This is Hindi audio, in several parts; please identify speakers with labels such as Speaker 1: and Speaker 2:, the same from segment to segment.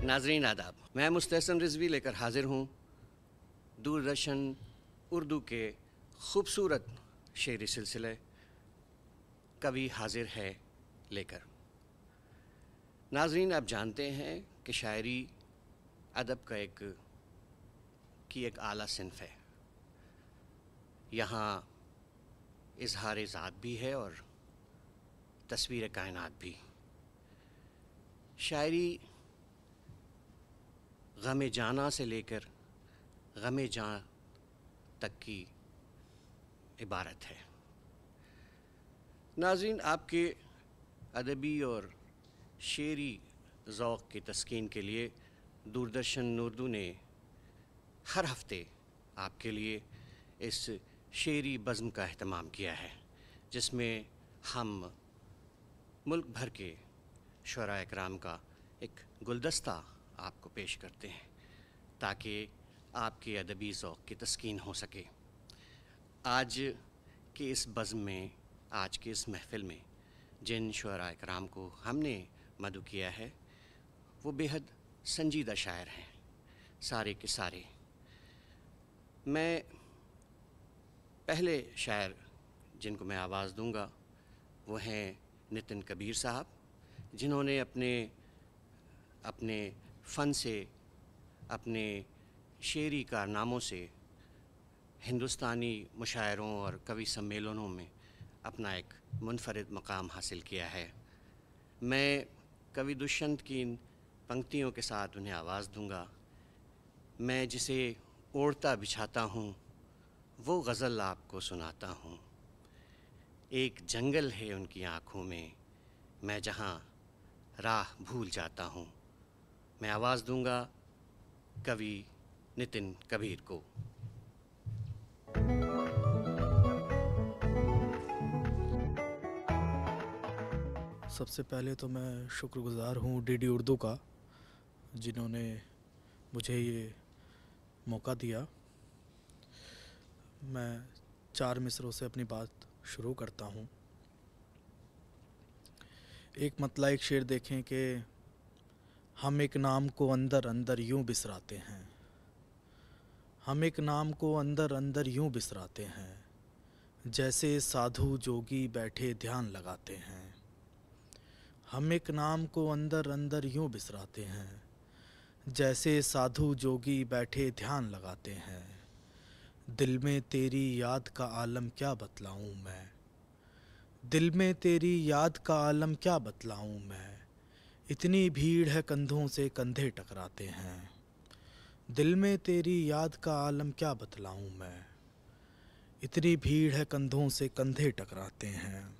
Speaker 1: नाजरीन आदाब, मैं मुस्तहसन रिजवी लेकर हाजिर हूँ दूरदर्शन उर्दू के ख़ूबसूरत शेरी सिलसिले कवि हाजिर है लेकर। नाजरीन, आप जानते हैं कि शायरी अदब का एक आला सिन्फ़ है। यहाँ इज़हार ज़ात भी है और तस्वीर कायनात भी। शायरी ग़म जाना से लेकर ग़म जान तक की इबारत है। नाज़रीन, आपके अदबी और शेरी ज़ौक़ की तस्कीन के लिए दूरदर्शन उर्दू ने हर हफ़्ते आपके लिए इस शेरी बज़्म का अहतमाम किया है, जिसमें हम मुल्क भर के शुअरा इकराम का एक गुलदस्ता आपको पेश करते हैं ताकि आपके अदबी ज़ौक़ की तस्कीन हो सके। आज के इस बज़्म में, आज की इस महफ़िल में जिन शुअरा इकराम को हमने मदऊ किया है वो बेहद संजीदा शायर हैं, सारे के सारे। मैं पहले शायर जिनको मैं आवाज़ दूंगा वो हैं नितिन कबीर साहब, जिन्होंने अपने फ़न से, अपने शेरी कारनामों से हिंदुस्तानी मुशायरों और कवि सम्मेलनों में अपना एक मुनफ़रिद मकाम हासिल किया है। मैं कवि दुष्यंत की इन पंक्तियों के साथ उन्हें आवाज़ दूंगा। मैं जिसे ओढ़ता बिछाता हूँ वो गज़ल आपको सुनाता हूँ। एक जंगल है उनकी आँखों में, मैं जहाँ राह भूल जाता हूँ। मैं आवाज़ दूंगा कवि नितिन कबीर को।
Speaker 2: सबसे पहले तो मैं शुक्रगुज़ार हूँ डीडी उर्दू का, जिन्होंने मुझे ये मौका दिया। मैं 4 मिसरों से अपनी बात शुरू करता हूँ। एक मतला एक शेर देखें कि हम एक नाम को अंदर अंदर यूं बिसराते हैं, हम एक नाम को अंदर अंदर यूं बिसराते हैं, जैसे साधु जोगी बैठे ध्यान लगाते हैं। हम एक नाम को अंदर अंदर यूं बिसराते हैं, जैसे साधु जोगी बैठे ध्यान लगाते हैं। दिल में तेरी याद का आलम क्या बतलाऊं मैं, दिल में तेरी याद का आलम क्या बतलाऊं मैं। इतनी भीड़ है कंधों से कंधे टकराते हैं, दिल में तेरी याद का आलम क्या बतलाऊं मैं। इतनी भीड़ है कंधों से कंधे टकराते हैं।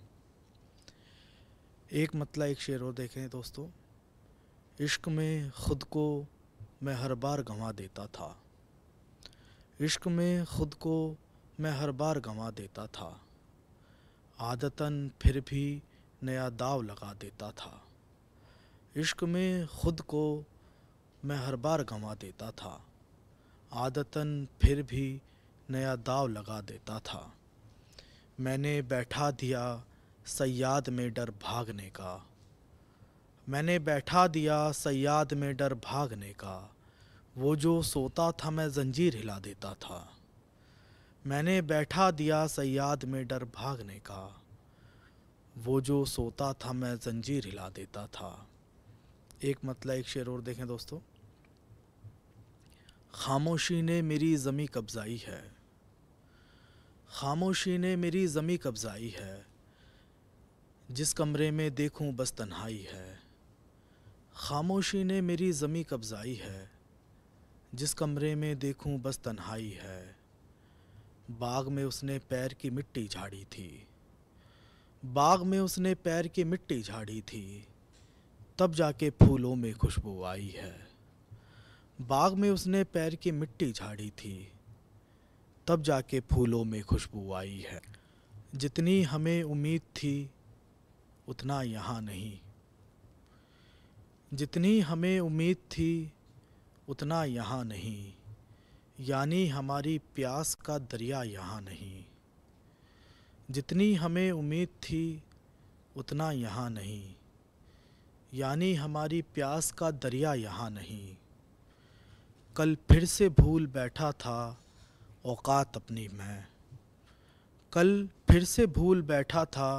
Speaker 2: एक मतला एक शेर और देखें दोस्तों। इश्क में ख़ुद को मैं हर बार गंवा देता था, इश्क में ख़ुद को मैं हर बार गंवा देता था। आदतन फिर भी नया दाव लगा देता था। इश्क में ख़ुद को मैं हर बार गंवा देता था, आदतन फिर भी नया दाव लगा देता था। मैंने बैठा दिया सयाद में डर भागने का, मैंने बैठा दिया सयाद में डर भागने का। वो जो सोता था मैं जंजीर हिला देता था, मैंने बैठा दिया सयाद में डर भागने का। वो जो सोता था मैं जंजीर हिला देता था। एक मतला एक शेर और देखें दोस्तों। खामोशी ने मेरी ज़मी कब्ज़ाई है, खामोशी ने मेरी ज़मी कब्ज़ाई है। जिस कमरे में देखूं बस तन्हाई है, खामोशी ने मेरी ज़मी कब्ज़ाई है। जिस कमरे में देखूं बस तन्हाई है। बाग में उसने पैर की मिट्टी झाड़ी थी, बाग में उसने पैर की मिट्टी झाड़ी थी, तब जाके फूलों में खुशबू आई है। बाग में उसने पैर की मिट्टी झाड़ी थी, तब जाके फूलों में खुशबू आई है। जितनी हमें उम्मीद थी उतना यहाँ नहीं, जितनी हमें उम्मीद थी उतना यहाँ नहीं। यानी हमारी प्यास का दरिया यहाँ नहीं। जितनी हमें उम्मीद थी उतना यहाँ नहीं, यानी हमारी प्यास का दरिया यहाँ नहीं। कल फिर से भूल बैठा था औकात अपनी मैं। कल फिर से भूल बैठा था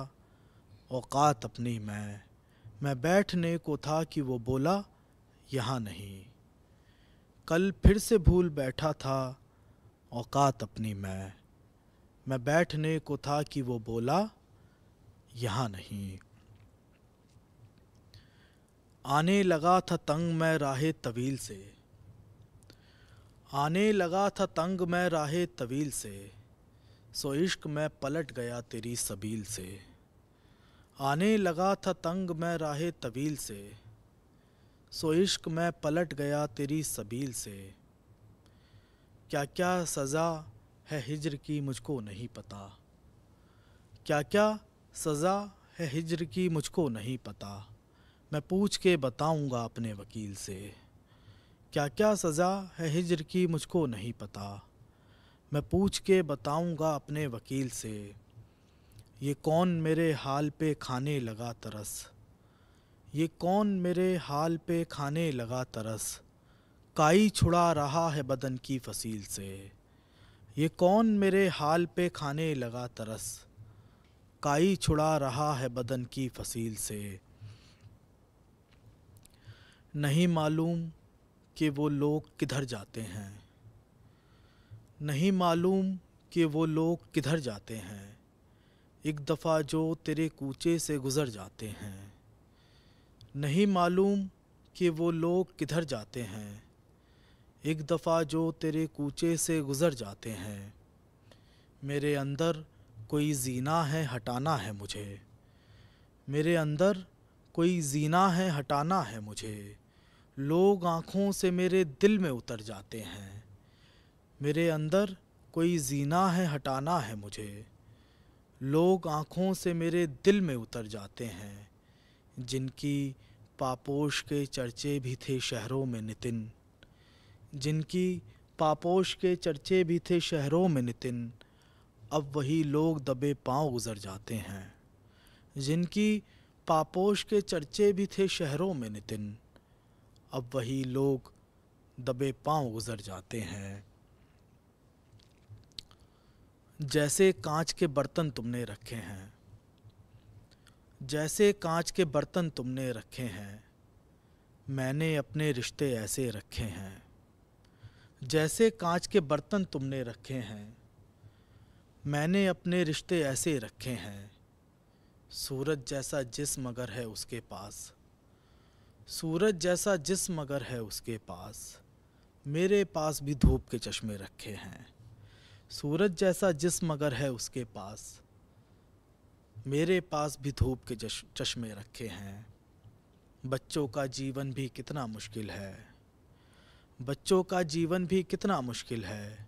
Speaker 2: औकात अपनी मैं बैठने को था कि वो बोला यहाँ नहीं। कल फिर से भूल बैठा था औकात अपनी मैं बैठने को था कि वो बोला यहाँ नहीं। आने लगा था तंग मैं राहे तवील से। आने लगा था तंग मैं राहे तवील से, सो इश्क में पलट गया तेरी सबील से। आने लगा था तंग मैं राहे तवील से, सो इश्क में पलट गया तेरी सबील से। क्या क्या सज़ा है हिज्र की मुझको नहीं पता। क्या क्या सज़ा है हिज्र की मुझको नहीं पता। मैं पूछ के बताऊंगा अपने वकील से। क्या क्या सज़ा है हिज्र की मुझको नहीं पता। मैं पूछ के बताऊंगा अपने वकील से। ये कौन मेरे हाल पे खाने लगा तरस। ये कौन मेरे हाल पे खाने लगा तरस। काई छुड़ा रहा है बदन की फसील से। ये कौन मेरे हाल पे खाने लगा तरस। काई छुड़ा रहा है बदन की फसील से। नहीं मालूम कि वो लोग किधर जाते हैं। नहीं मालूम कि वो लोग किधर जाते हैं। एक दफ़ा जो तेरे कूचे से गुज़र जाते हैं। नहीं मालूम कि वो लोग किधर जाते हैं। एक दफ़ा जो तेरे कूचे से गुज़र जाते हैं। मेरे अंदर कोई जीना है हटाना है मुझे। मेरे अंदर कोई जीना है हटाना है मुझे। लोग आँखों से मेरे दिल में उतर जाते हैं। मेरे अंदर कोई जीना है हटाना है मुझे। लोग आँखों से मेरे दिल में उतर जाते हैं। जिनकी पापोश के चर्चे भी थे शहरों में नितिन। जिनकी पापोश के चर्चे भी थे शहरों में नितिन, अब वही लोग दबे पांव गुज़र जाते हैं। जिनकी पापोश के चर्चे भी थे शहरों में नितिन, अब वही लोग दबे पांव गुज़र जाते हैं। जैसे कांच के बर्तन तुमने रखे हैं। जैसे कांच के बर्तन तुमने रखे हैं, मैंने अपने रिश्ते ऐसे रखे हैं। जैसे कांच के बर्तन तुमने रखे हैं, मैंने अपने रिश्ते ऐसे रखे हैं। सूरज जैसा जिस्म अगर है उसके पास। सूरज जैसा जिस्म अगर है उसके पास, मेरे पास भी धूप के चश्मे रखे हैं। सूरज जैसा जिस्म अगर है उसके पास, मेरे पास भी धूप के चश्मे रखे हैं। बच्चों का जीवन भी कितना मुश्किल है। बच्चों का जीवन भी कितना मुश्किल है।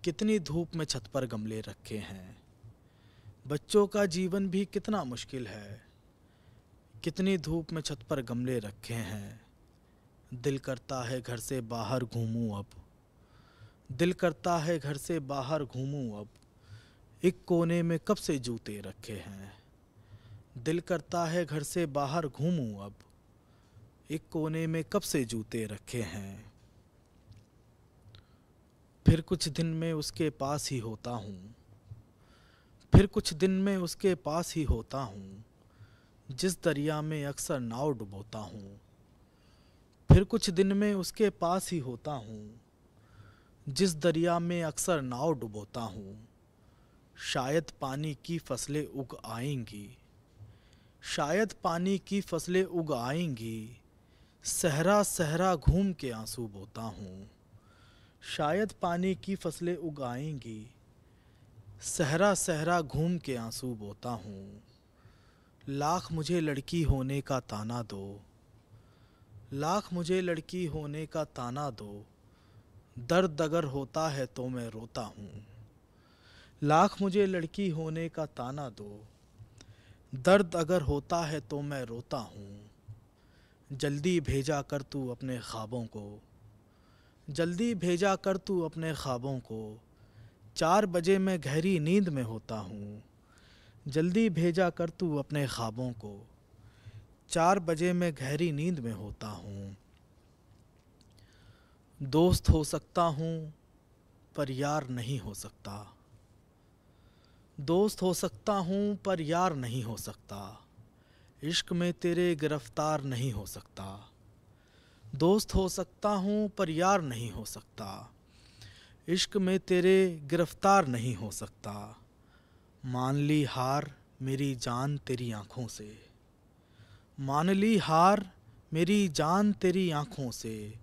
Speaker 2: कितनी धूप में छत पर गमले रखे हैं। बच्चों का जीवन भी कितना मुश्किल है। कितनी धूप में छत पर गमले रखे हैं। दिल करता है घर से बाहर घूमूं अब। दिल करता है घर से बाहर घूमूं अब। एक कोने में कब से जूते रखे हैं। दिल करता है घर से बाहर घूमूं अब। एक कोने में कब से जूते रखे हैं। फिर कुछ दिन में उसके पास ही होता हूँ। फिर कुछ दिन में उसके पास ही होता हूँ, जिस दरिया में अक्सर नाव डुबोता हूँ। फिर कुछ दिन में उसके पास ही होता हूँ, जिस दरिया में अक्सर नाव डुबोता हूँ। शायद पानी की फसलें उग आएंगी। शायद पानी की फसलें उग आएंगी। सहरा सहरा घूम के आंसू बोता हूँ। शायद पानी की फसलें उग आएंगी। सहरा सहरा घूम के आंसू बोता हूँ। लाख मुझे लड़की होने का ताना दो। लाख मुझे लड़की होने का ताना दो। दर्द अगर होता है तो मैं रोता हूँ। लाख मुझे लड़की होने का ताना दो। दर्द अगर होता है तो मैं रोता हूँ। जल्दी भेजा कर तू अपने ख्वाबों को। जल्दी भेजा कर तू अपने ख्वाबों को। 4 बजे मैं गहरी नींद में होता हूँ। जल्दी भेजा कर तू अपने ख्वाबों को। 4 बजे मैं गहरी नींद में होता हूँ। दोस्त हो सकता हूँ पर यार नहीं हो सकता। दोस्त हो सकता हूँ पर यार नहीं हो सकता। इश्क में तेरे गिरफ्तार नहीं हो सकता। दोस्त हो सकता हूँ पर यार नहीं हो सकता। इश्क में तेरे गिरफ्तार नहीं हो सकता। मान ली हार मेरी जान तेरी आँखों से। मान ली हार मेरी जान तेरी आँखों से।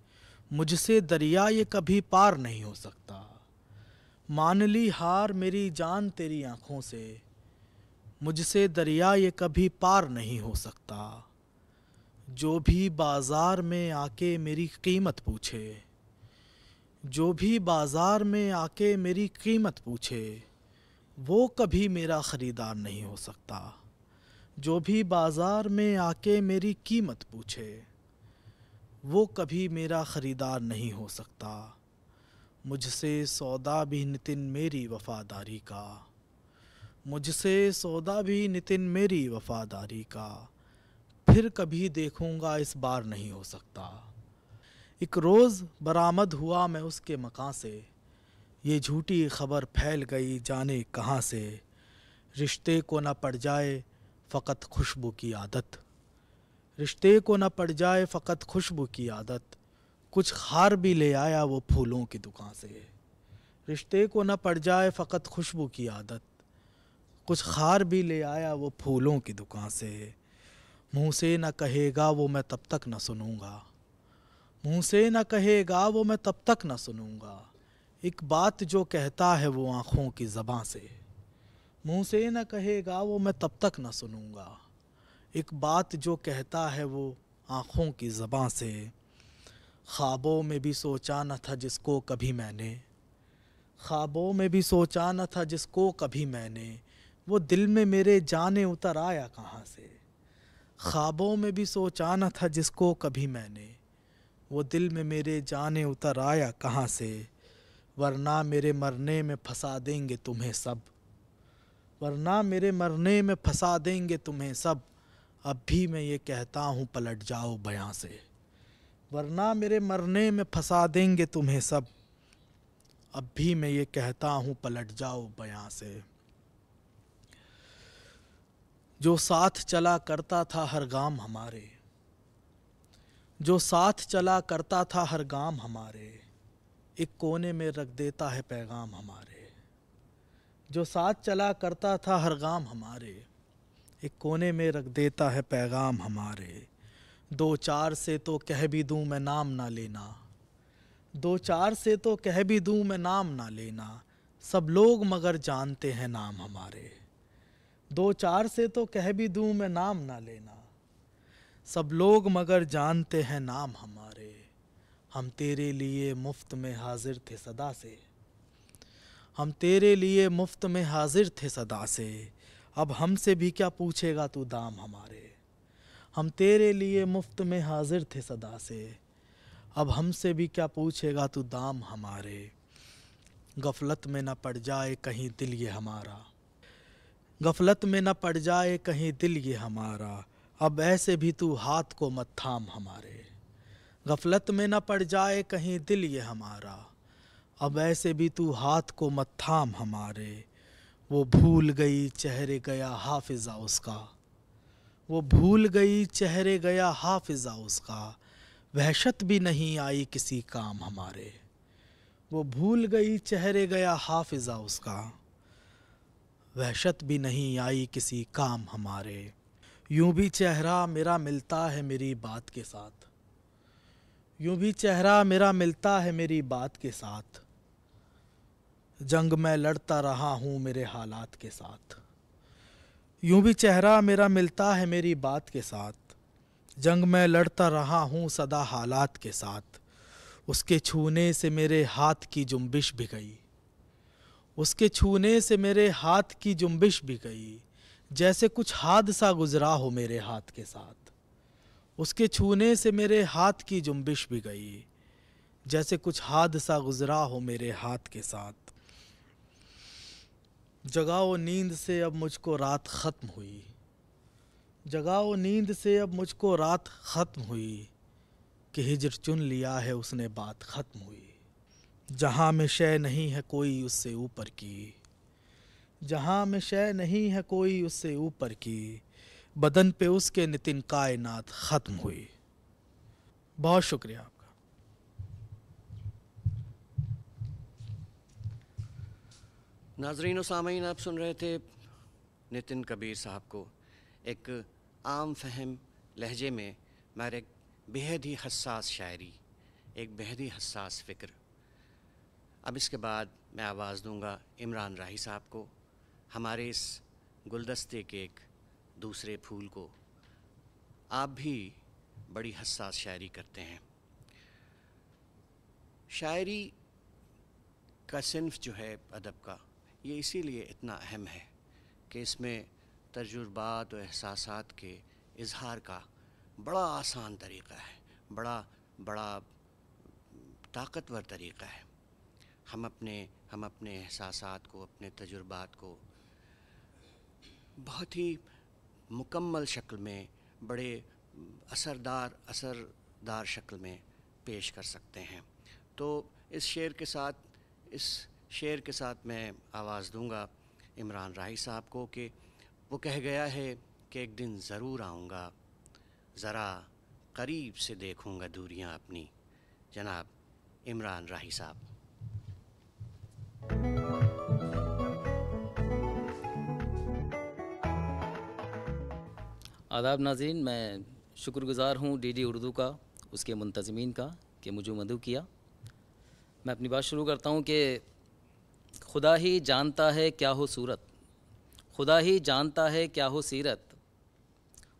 Speaker 2: मुझसे दरिया ये कभी पार नहीं हो सकता। मान ली हार मेरी जान तेरी आँखों से। मुझसे दरिया ये कभी पार नहीं हो सकता। जो भी बाज़ार में आके मेरी कीमत पूछे। जो भी बाज़ार में आके मेरी कीमत पूछे, वो कभी मेरा ख़रीदार नहीं हो सकता। जो भी बाज़ार में आके मेरी कीमत पूछे, वो कभी मेरा ख़रीदार नहीं हो सकता। मुझसे सौदा भी नितिन मेरी वफ़ादारी का। मुझसे सौदा भी नितिन मेरी वफ़ादारी का। फिर कभी देखूंगा इस बार नहीं हो सकता। एक रोज़ बरामद हुआ मैं उसके मकां से। ये झूठी खबर फैल गई जाने कहाँ से। रिश्ते को न पड़ जाए फ़कत खुशबू की आदत। रिश्ते को न पड़ जाए फ़कत खुशबू की आदत। कुछ हार भी ले आया वो फूलों की दुकान से। रिश्ते को न पड़ जाए फ़कत खुशबू की आदत। कुछ हार भी ले आया वो फूलों की दुकान से। मुँह से न कहेगा वो मैं तब तक न सुनूंगा। मुँह से न कहेगा वो मैं तब तक न सुनूंगा। एक बात जो कहता है वो आँखों की ज़बां से। मुँह से न कहेगा वो मैं तब तक न सुनूंगा। एक बात जो कहता है वो आँखों की ज़बां से। ख्वाबों में भी सोचा न था जिसको कभी मैंने। ख्वाबों में भी सोचा न था जिसको कभी मैंने। वो दिल में मेरे जाने उतर आया कहाँ से। ख्वाबों में भी सोचा न था जिसको कभी मैंने। वो दिल में मेरे जाने उतर आया कहाँ से। वरना मेरे मरने में फंसा देंगे तुम्हें सब। वरना मेरे मरने में फंसा देंगे तुम्हें सब। अब भी मैं ये कहता हूँ पलट जाओ बयां से। वरना मेरे मरने में फंसा देंगे तुम्हें सब। अब भी मैं ये कहता हूँ पलट जाओ बयां से। जो साथ चला करता था हर गाम हमारे। जो साथ चला करता था हर गाम हमारे। एक कोने में रख देता है पैगाम हमारे। जो साथ चला करता था हर गाम हमारे। एक कोने में रख देता है पैगाम हमारे। 2-4 से तो कह भी दूं मैं नाम ना लेना। 2-4 से तो कह भी दूं मैं नाम ना लेना। सब लोग मगर जानते हैं नाम हमारे। 2-4 से तो कह भी दूं मैं नाम ना लेना। सब लोग मगर जानते हैं नाम हमारे। हम तेरे लिए मुफ्त में हाजिर थे सदा से। हम तेरे लिए मुफ्त में हाजिर थे सदा से। अब हमसे भी क्या पूछेगा तू दाम हमारे। हम तेरे लिए मुफ्त में हाजिर थे सदा से। अब हमसे भी क्या पूछेगा तू दाम हमारे। गफलत में न पड़ जाए कहीं दिल ये हमारा। गफलत में न पड़ जाए कहीं दिल ये हमारा। अब ऐसे भी तू हाथ को मत थाम हमारे। गफलत में न पड़ जाए कहीं दिल ये हमारा। अब ऐसे भी तू हाथ को मत थाम हमारे। वो भूल गई चेहरे गया हाफिज़ा उसका। वो भूल गई चेहरे गया हाफिज़ा उसका। वहशत भी नहीं आई किसी काम हमारे। वो भूल गई चेहरे गया हाफिज़ा उसका। वहशत भी नहीं आई किसी काम हमारे। यूं भी चेहरा मेरा मिलता है मेरी बात के साथ। यूं भी चेहरा मेरा मिलता है मेरी बात के साथ। जंग मैं लड़ता रहा हूँ मेरे हालात के साथ। यूं भी चेहरा मेरा मिलता है मेरी बात के साथ। जंग मैं लड़ता रहा हूँ सदा हालात के साथ। उसके छूने से मेरे हाथ की जुम्बिश भी गई। उसके छूने से मेरे हाथ की जुम्बिश भी गई। जैसे कुछ हादसा गुजरा हो मेरे हाथ के साथ। उसके छूने से मेरे हाथ की जुम्बिश भी गई। जैसे कुछ हादसा गुजरा हो मेरे हाथ के साथ। जगाओ नींद से अब मुझको रात ख़त्म हुई। जगाओ नींद से अब मुझको रात ख़त्म हुई, कि हिज्र चुन लिया है उसने बात ख़त्म हुई। जहाँ में शय नहीं है कोई उससे ऊपर की, जहाँ में शय नहीं है कोई उससे ऊपर की, बदन पे उसके नितिन कायनात ख़त्म हुई। बहुत शुक्रिया आपका।
Speaker 1: नाजरीन व सामीन, आप सुन रहे थे नितिन कबीर साहब को एक आम फहम लहजे में मगर एक बेहद ही हसास शायरी, एक बेहद ही हसास फ़िक्र। अब इसके बाद मैं आवाज़ दूंगा इमरान राही साहब को, हमारे इस गुलदस्ते के एक दूसरे फूल को। आप भी बड़ी हसास शायरी करते हैं। शायरी का सिन्फ जो है अदब का, ये इसीलिए इतना अहम है कि इसमें तजुर्बात और एहसासात के इजहार का बड़ा आसान तरीक़ा है, बड़ा ताकतवर तरीक़ा है। हम अपने एहसासात को, अपने तजुर्बात को बहुत ही मुकम्मल शक्ल में, बड़े असरदार शक्ल में पेश कर सकते हैं। तो इस शेर के साथ मैं आवाज़ दूंगा इमरान राही साहब को कि वो कह गया है कि एक दिन ज़रूर आऊँगा, ज़रा करीब से देखूँगा दूरियां अपनी। जनाब इमरान राही साहब।
Speaker 3: आदाब नाज़रीन, मैं शुक्रगुज़ार हूँ डीडी उर्दू का, उसके मुंतज़मीन का कि मुझे मदऊ किया। मैं अपनी बात शुरू करता हूँ कि खुदा ही जानता है क्या हो सूरत, खुदा ही जानता है क्या हो सीरत,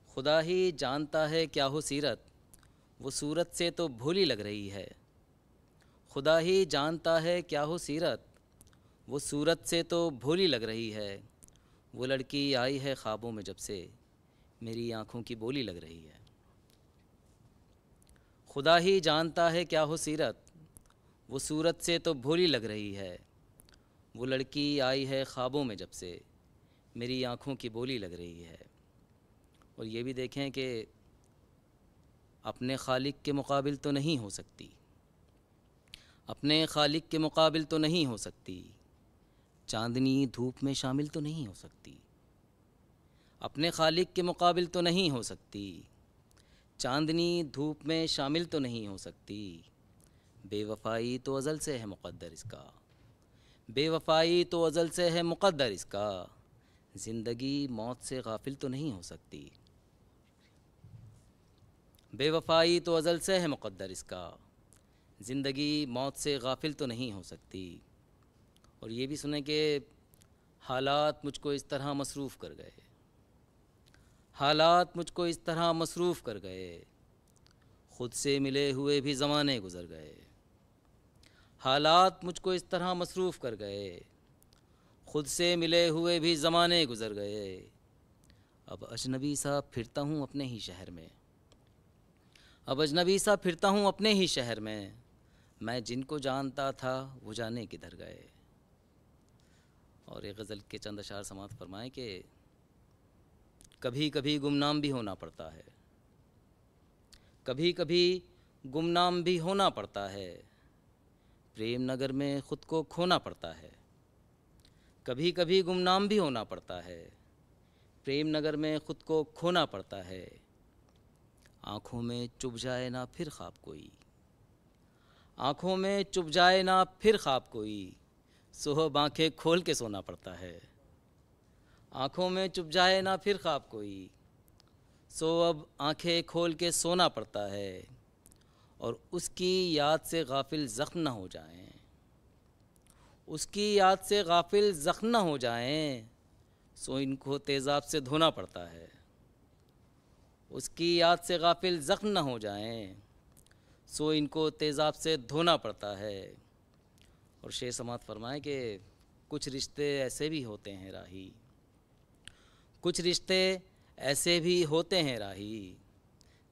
Speaker 3: खुदा ही जानता है क्या हो सीरत, वो सूरत से तो भोली लग रही है। खुदा ही जानता है क्या हो सीरत, वो सूरत से तो भोली लग रही है। वो लड़की आई है ख्वाबों में जब से, मेरी आँखों की बोली लग रही है। खुदा ही जानता है क्या हो सीरत, वो सूरत से तो भोली लग रही है। वो लड़की आई है ख्वाबों में जब से, मेरी आँखों की बोली लग रही है। और ये भी देखें कि अपने खालिक के मुकाबिल तो नहीं हो सकती, अपने खालिक के मुकाबिल तो नहीं हो सकती, चांदनी धूप में शामिल तो नहीं हो सकती। अपने खालिक के मुकाबिल तो नहीं हो सकती, चांदनी धूप में शामिल तो नहीं हो सकती। बेवफ़ाई तो अज़ल से है मुक़द्दर इसका, बेवफ़ाई तो अज़ल से है मुक़द्दर इसका, ज़िंदगी मौत से गाफिल तो नहीं हो सकती। बेवफ़ाई तो अज़ल से है मुक़द्दर इसका, ज़िंदगी मौत से गाफिल तो नहीं हो सकती। और ये भी सुने कि हालात मुझको इस तरह मसरूफ़ कर गए, हालात मुझको इस तरह मसरूफ़ कर गए, ख़ुद से मिले हुए भी ज़माने गुज़र गए। हालात मुझको इस तरह मसरूफ़ कर गए, ख़ुद से मिले हुए भी ज़माने गुज़र गए। अब अजनबी सा फिरता हूँ अपने ही शहर में, अब अजनबी सा फिरता हूँ अपने ही शहर में, मैं जिनको जानता था वो जाने किधर गए। और एक गज़ल के चंद अशार समात फरमाएँ कि कभी कभी गुमनाम भी होना पड़ता है, कभी कभी गुमनाम भी होना पड़ता है, प्रेम नगर में ख़ुद को खोना पड़ता है। कभी कभी गुमनाम भी होना पड़ता है, प्रेम नगर में ख़ुद को खोना पड़ता है। आँखों में चुभ जाए ना फिर ख्वाब कोई, आँखों में चुभ जाए ना फिर ख्वाब कोई, सुबह आँखें खोल के सोना पड़ता है। आँखों में चुभ जाए ना फिर ख्वाब कोई, सो अब आँखें खोल के सोना पड़ता है। और उसकी याद से गाफिल ज़ख्म न हो जाएं, उसकी याद से गाफिल ज़ख्म न हो जाएं, सो इनको तेज़ाब से धोना पड़ता है। उसकी याद से गाफिल ज़ख्म न हो जाएं, सो इनको तेज़ाब से धोना पड़ता है। और शेर समात फरमाएँ कि कुछ रिश्ते ऐसे भी होते हैं राही, कुछ रिश्ते ऐसे भी होते हैं राही,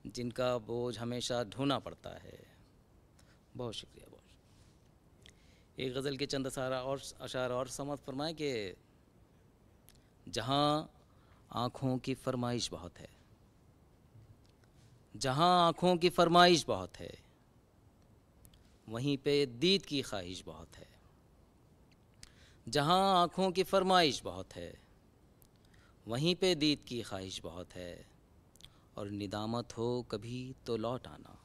Speaker 3: जिनका बोझ हमेशा ढोना पड़ता है। बहुत शुक्रिया। बहुत एक गज़ल के चंद अशार और समात फरमाएँ कि जहाँ आँखों की फरमाइश बहुत है, जहाँ आँखों की फरमाइश बहुत है वहीं पे दीद की ख्वाहिश बहुत है। जहाँ आँखों की फरमाइश बहुत है वहीं पे दीद की ख्वाहिश बहुत है। और निदामत हो कभी तो लौट आना,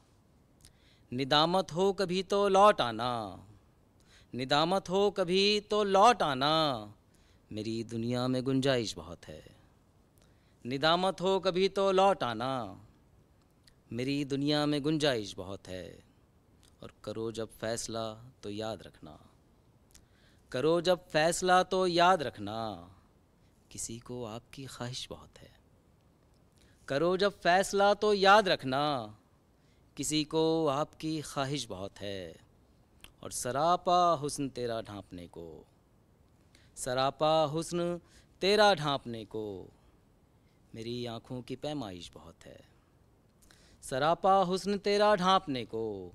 Speaker 3: निदामत हो कभी तो लौट आना, निदामत हो कभी तो लौट आना, मेरी दुनिया में गुंजाइश बहुत है। निदामत हो कभी तो लौट आना, मेरी दुनिया में गुंजाइश बहुत है। और करो जब फैसला तो याद रखना, करो जब फैसला तो याद रखना, किसी को आपकी ख्वाहिश बहुत है। करो जब फैसला तो याद रखना, किसी को आपकी ख्वाहिश बहुत है। और सरापा हुस्न तेरा ढांपने को, सरापा हुस्न तेरा ढांपने को, मेरी आँखों की पैमाइश बहुत है। सरापा हुस्न तेरा ढांपने को,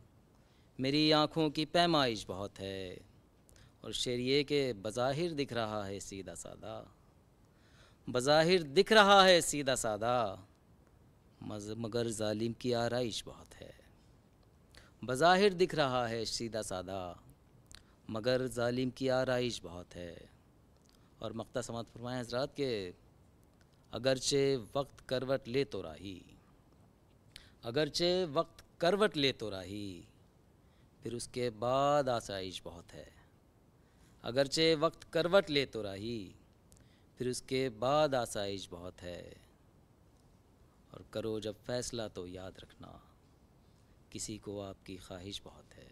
Speaker 3: मेरी आँखों की पैमाइश बहुत है। और शेर ये के बज़ाहिर दिख रहा है सीधा सादा, बज़ाहिर दिख रहा है सीधा सादा, मगर जालिम की आराइश बहुत है। बज़ाहिर दिख रहा है सीधा सादा, मगर जालिम की आराइश बहुत है। और मक्ता समात फरमाएं हज़रात के अगरचे वक्त करवट ले तो राही, अगरचे वक्त करवट ले तो राही, फिर उसके बाद आसाइश बहुत है। अगरचे वक्त करवट ले तो राही, फिर उसके बाद आसाइश बहुत है। और करो जब फैसला तो याद रखना, किसी को आपकी ख्वाहिश बहुत है।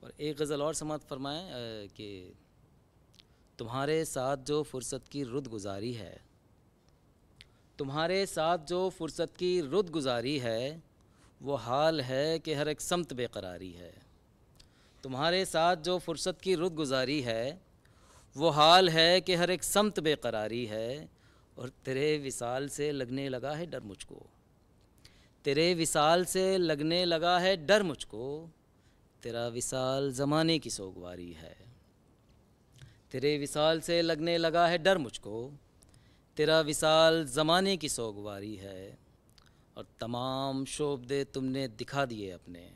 Speaker 3: और एक गज़ल और समात फरमाएं कि तुम्हारे साथ जो फ़ुर्सत की रुत गुज़ारी है, तुम्हारे साथ जो फ़ुर्सत की रुत गुज़ारी है, वो हाल है कि हर एक समत बेकरारी है। तुम्हारे साथ जो फ़ुर्सत की रुत गुज़ारी है, वो हाल है कि हर एक समत बेकरारी है। और तेरे विसाल से लगने लगा है डर मुझको, तेरे विसाल से लगने लगा है डर मुझको, तेरा विसाल ज़माने की सोगवारी है। तेरे विसाल से लगने लगा है डर मुझको, तेरा विसाल ज़माने की सोगवारी है। और तमाम शोबदे तुमने दिखा दिए अपने,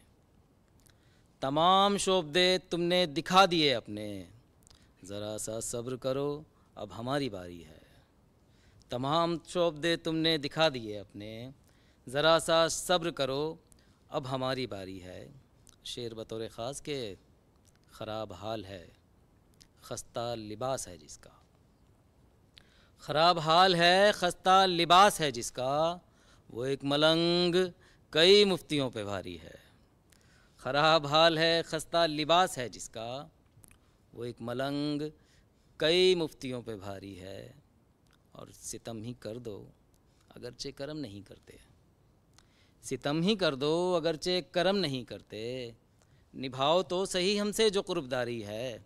Speaker 3: तमाम शोबदे तुमने दिखा दिए अपने, ज़रा सा सब्र करो अब हमारी बारी है। तमाम शोबदे तुमने दिखा दिए अपने, ज़रा सा सब्र करो अब हमारी बारी है। शेर बतौर ख़ास के ख़राब हाल है खस्ता लिबास है जिसका, ख़राब हाल है खस्ता लिबास है जिसका, वो एक मलंग कई मुफ्तियों पे भारी है। ख़राब हाल है खस्ता लिबास है जिसका, वो एक मलंग कई मुफ्तियों पे भारी है। और सितम ही कर दो अगरचे करम नहीं करते, सितम ही कर दो अगरचे करम नहीं करते, निभाओ तो सही हमसे जो कुर्बदारी है।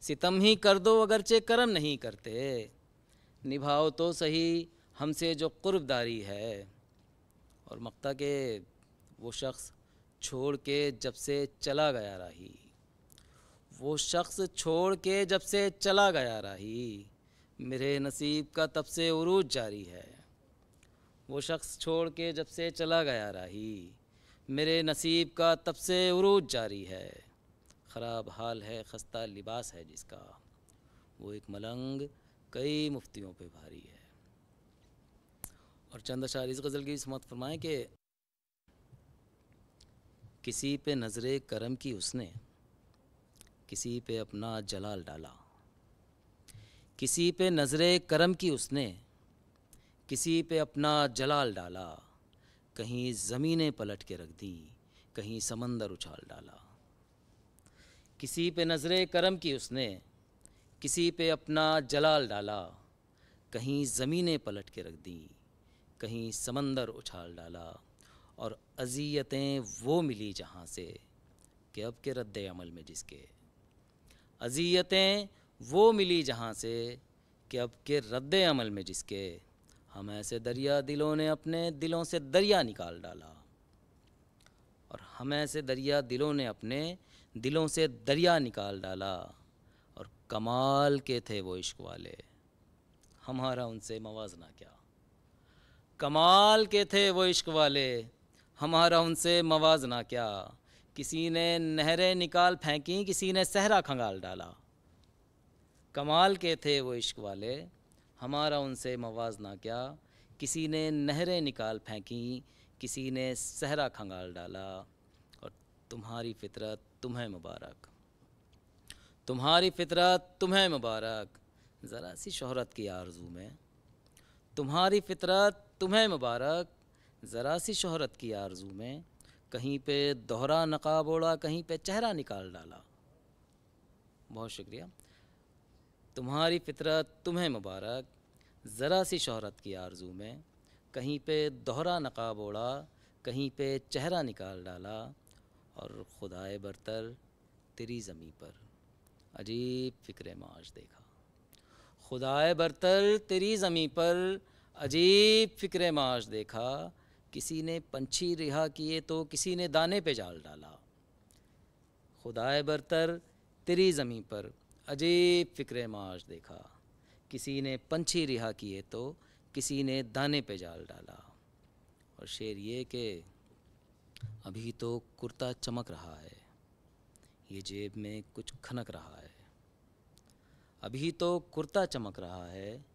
Speaker 3: सितम ही कर दो अगरचे करम नहीं करते, निभाओ तो सही हमसे जो कुर्बदारी है। और मक्ता के वो शख्स छोड़ के जब से चला गया राही, वो शख्स छोड़ के जब से चला गया राही, मेरे नसीब का तब से उरूज जारी है। वो शख्स छोड़ के जब से चला गया राही, मेरे नसीब का तब से उरूज जारी है। ख़राब हाल है खस्ता लिबास है जिसका, वो एक मलंग कई मुफ्तियों पे भारी है। और चंद अशार इस गज़ल की समात फरमाएं कि किसी पे नज़रे करम की उसने, किसी पे अपना जलाल डाला, किसी पे नज़रे करम की उसने, किसी पे अपना जलाल डाला, कहीं ज़मीनें पलट के रख दी, कहीं समंदर उछाल डाला। किसी पे नज़रे करम की उसने, किसी पे अपना जलाल डाला, कहीं ज़मीनें पलट के रख दी, कहीं समंदर उछाल डाला। और अज़ियतें वो मिली जहाँ से कि अब के रद्द अमल में जिसके, अज़ियतें वो मिली जहाँ से कि अब के रद्द अमल में जिसके, हम ऐसे दरिया दिलों ने अपने दिलों से दरिया निकाल डाला। और हम ऐसे दरिया दिलों ने अपने दिलों से दरिया निकाल डाला। और कमाल के थे वो इश्क वाले, हमारा उनसे मवाजना क्या, कमाल के थे वो इश्क वाले, हमारा उनसे मवाजना क्या। किसी ने नहरें निकाल फेंकी, किसी ने सहरा खंगाल डाला। कमाल के थे वो इश्क वाले, हमारा उनसे मवाजना क्या। किसी ने नहरें निकाल फेंकी, किसी ने सहरा खंगाल डाला। और तुम्हारी फितरत तुम्हें मुबारक, तुम्हारी फितरत तुम्हें मुबारक, ज़रा सी शोहरत की आरज़ू में। तुम्हारी फितरत तुम्हें मुबारक, ज़रा सी शोहरत की आरज़ू में। कहीं पे दोहरा नकाब ओढ़ा, कहीं पे चेहरा निकाल डाला। बहुत शुक्रिया। तुम्हारी फितरत तुम्हें मुबारक, ज़रा सी शोहरत की आरज़ू में। कहीं पे दोहरा नकाब ओढ़ा, कहीं पे चेहरा निकाल डाला। और खुदाए बरतर तेरी ज़मीं पर अजीब फ़िक्र माश देखा। खुदाए बरतर तेरी ज़मीं पर अजीब फ़िक्र माश देखा। किसी ने पंछी रिहा किए तो किसी ने दाने पे जाल डाला। खुदाए बरतर तेरी ज़मीं पर अजीब फ़िक्र माश देखा। किसी ने पंछी रिहा किए तो किसी ने दाने पे जाल डाला। और शेर ये कि अभी तो कुर्ता चमक रहा है, ये जेब में कुछ खनक रहा है। अभी तो कुर्ता चमक रहा है,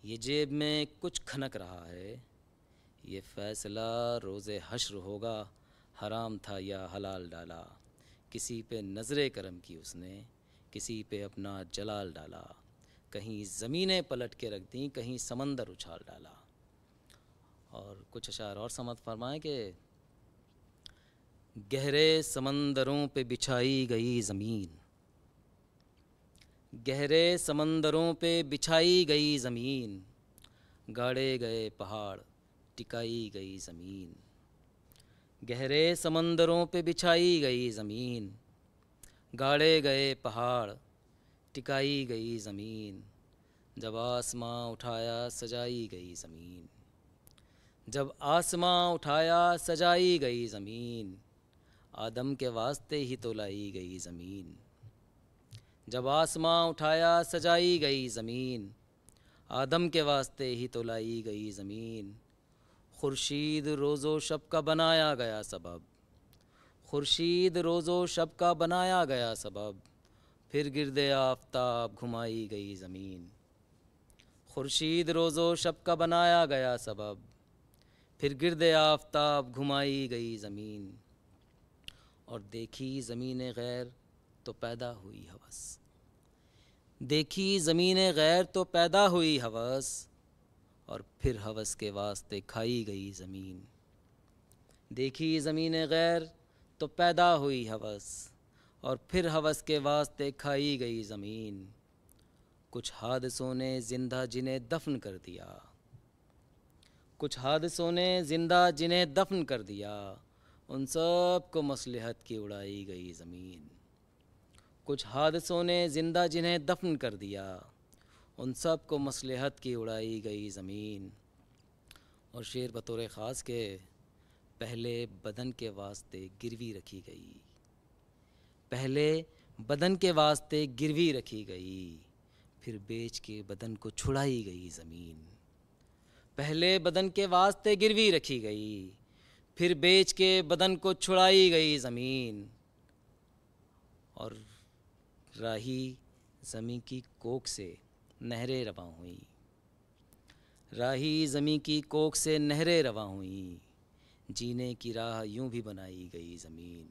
Speaker 3: ये जेब में कुछ खनक रहा है। ये फ़ैसला रोज़े हश्र होगा, हराम था या हलाल डाला। किसी पे नज़रे करम की उसने, किसी पे अपना जलाल डाला। कहीं ज़मीनें पलट के रख दी, कहीं समंदर उछाल डाला। और कुछ अशार और समझ फरमाएं कि गहरे समंदरों पे बिछाई गई ज़मीन, गहरे समंदरों पे बिछाई गई ज़मीन। गाड़े गए पहाड़ टिकाई गई ज़मीन। गहरे समंदरों पे बिछाई गई ज़मीन, गाड़े गए पहाड़ टिकाई गई ज़मीन। जब आसमां उठाया सजाई गई ज़मीन, जब आसमां उठाया सजाई गई ज़मीन। आदम के वास्ते ही तो लाई गई ज़मीन। जब आसमां उठाया सजाई गई ज़मीन, आदम के वास्ते ही तो लाई गई ज़मीन। खुर्शीद रोज़ो शब का बनाया गया सबब, खुर्शीद रोज़ो शब का बनाया गया सबब। फिर गिरदे आफ़ताब घुमाई गई ज़मीन। खुर्शीद रोज़ो शब का बनाया गया सबब, फिर गिरदे आफ़ताब घुमाई गई ज़मीन। और देखी ज़मीन गैर तो पैदा हुई हवस, देखी ज़मीन गैर तो पैदा हुई हवस। और फिर हवस के वास्ते खाई गई ज़मीन। देखी ज़मीन गैर तो पैदा हुई हवस, और फिर हवस के वास्ते खाई गई ज़मीन। कुछ हादसों ने ज़िंदा जिन्हें दफन कर दिया, कुछ हादसों ने ज़िंदा जिन्हें दफन कर दिया। उन सब को मसलहत की उड़ाई गई ज़मीन। कुछ हादसों ने ज़िंदा जिन्हें दफन कर दिया, उन सब को मसलहत की उड़ाई गई ज़मीन। और शेर बतौर ख़ास के पहले बदन के वास्ते गिरवी रखी गई, पहले बदन के वास्ते गिरवी रखी गई। फिर बेच के बदन को छुड़ाई गई ज़मीन। पहले बदन के वास्ते गिरवी रखी गई, फिर बेच के बदन को छुड़ाई गई ज़मीन। और राही ज़मीं की कोख से नहरें रवां हुई, राही ज़मीं की कोख से नहरें रवां हुई। जीने की राह यूं भी बनाई गई ज़मीन।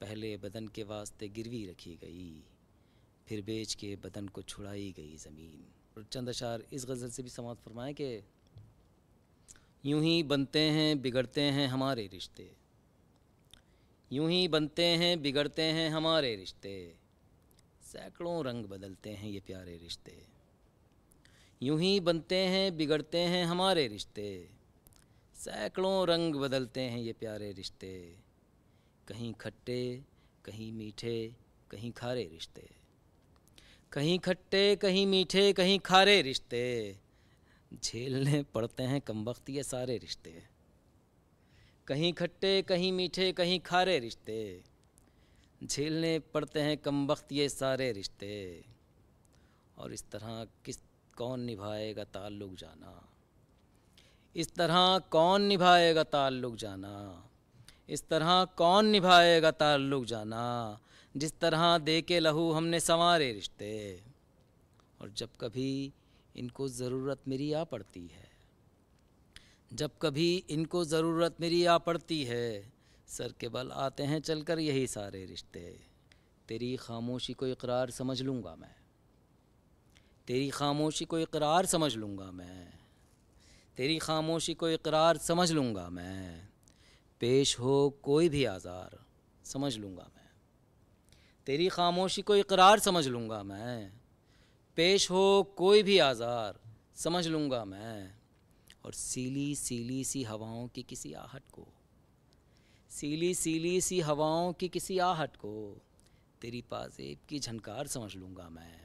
Speaker 3: पहले बदन के वास्ते गिरवी रखी गई, फिर बेच के बदन को छुड़ाई गई ज़मीन। और चंद अशार इस गज़ल से भी समाअत फरमाएं कि यूं ही बनते हैं बिगड़ते हैं हमारे रिश्ते, यूं ही बनते हैं बिगड़ते हैं हमारे रिश्ते। सैकड़ों रंग बदलते हैं ये प्यारे रिश्ते। यूं ही बनते हैं बिगड़ते हैं हमारे रिश्ते, सैकड़ों रंग बदलते हैं ये प्यारे रिश्ते। कहीं खट्टे कहीं मीठे कहीं खारे रिश्ते, कहीं खट्टे कहीं मीठे कहीं खारे रिश्ते। झेलने पड़ते हैं कमबख्त ये सारे रिश्ते। कहीं खट्टे कहीं मीठे कहीं खारे रिश्ते, झेलने पड़ते हैं कमबख्त ये सारे रिश्ते। और इस तरह कौन निभाएगा ताल्लुक़ जाना, इस तरह कौन निभाएगा ताल्लुक़ जाना, इस तरह कौन निभाएगा ताल्लुक़ जाना, जिस तरह दे के लहू हमने संवारे रिश्ते। और जब कभी इनको ज़रूरत मेरी आ पड़ती है, जब कभी इनको ज़रूरत मेरी आ पड़ती है, सर के बल आते हैं चलकर यही सारे रिश्ते। तेरी खामोशी को इकरार समझ लूँगा मैं, तेरी खामोशी को इकरार समझ लूँगा मैं, तेरी खामोशी को इकरार समझ लूँगा मैं। पेश हो कोई भी आज़ार समझ लूँगा मैं, तेरी खामोशी को इकरार समझ लूँगा मैं। पेश हो कोई भी आज़ार समझ लूँगा मैं। और सीली सीली सी हवाओं की किसी आहट को, सीली सीली सी हवाओं की किसी आहट को, तेरी पाज़ेब की झनकार समझ लूँगा मैं।